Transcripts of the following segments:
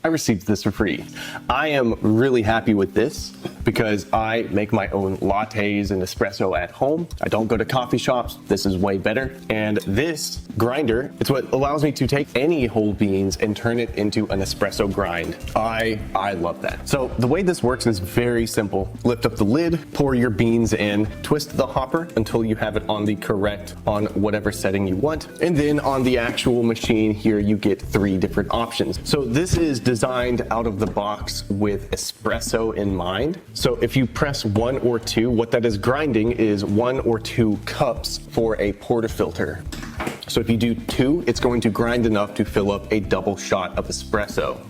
I received this for free. I am really happy with this because I make my own lattes and espresso at home. I don't go to coffee shops. This is way better. And this grinder, it's what allows me to take any whole beans and turn it into an espresso grind. I love that. So the way this works is very simple. Lift up the lid, pour your beans in, twist the hopper until you have it on the correct, on whatever setting you want. And then on the actual machine here, you get 3 different options. So this is designed out of the box with espresso in mind. So if you press 1 or 2, what that is grinding is 1 or 2 cups for a portafilter. So if you do 2, it's going to grind enough to fill up a double shot of espresso.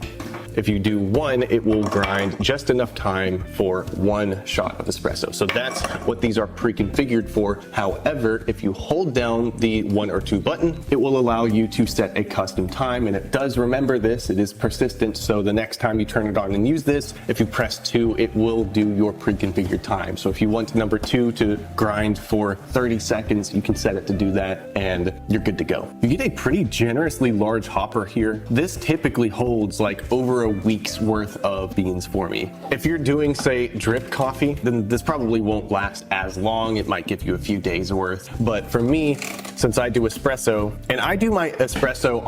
If you do 1, it will grind just enough time for 1 shot of espresso. So that's what these are pre-configured for. However, if you hold down the 1 or 2 button, it will allow you to set a custom time, and it does remember this. It is persistent, so the next time you turn it on and use this, if you press 2, it will do your pre-configured time. So if you want number 2 to grind for 30 seconds, you can set it to do that, and you're good to go. You get a pretty generously large hopper here. This typically holds like over a week's worth of beans for me. If you're doing, say, drip coffee, then this probably won't last as long. It might give you a few days worth. But for me, since I do espresso, and I do my espresso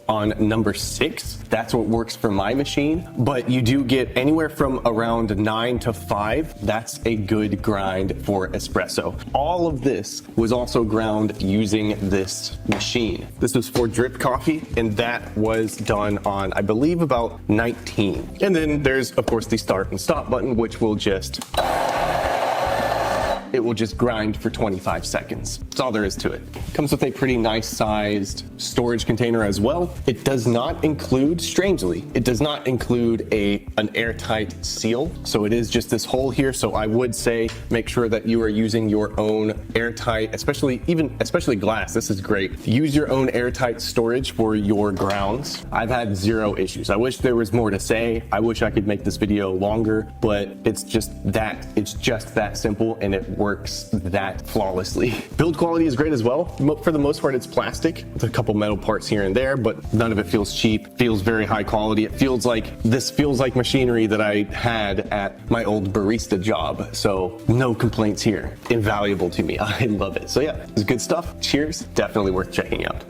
on number 6, that's what works for my machine. But you do get anywhere from around 9 to 5. That's a good grind for espresso. All of this was also ground using this machine. This was for drip coffee, and that was done on, I believe, about 19. And then there's, of course, the start and stop button, which will just grind for 25 seconds. That's all there is to it. Comes with a pretty nice sized storage container as well. It does not include, strangely, it does not include an airtight seal. So it is just this hole here. So I would say make sure that you are using your own airtight, especially glass. This is great. Use your own airtight storage for your grounds. I've had 0 issues. I wish there was more to say. I wish I could make this video longer, but it's just that simple, and it works that flawlessly. Build quality is great as well. For the most part, it's plastic with a couple metal parts here and there, but none of it feels cheap. Feels very high quality. This feels like machinery that I had at my old barista job. So no complaints here. Invaluable to me. I love it. So yeah, it's good stuff. Cheers. Definitely worth checking out.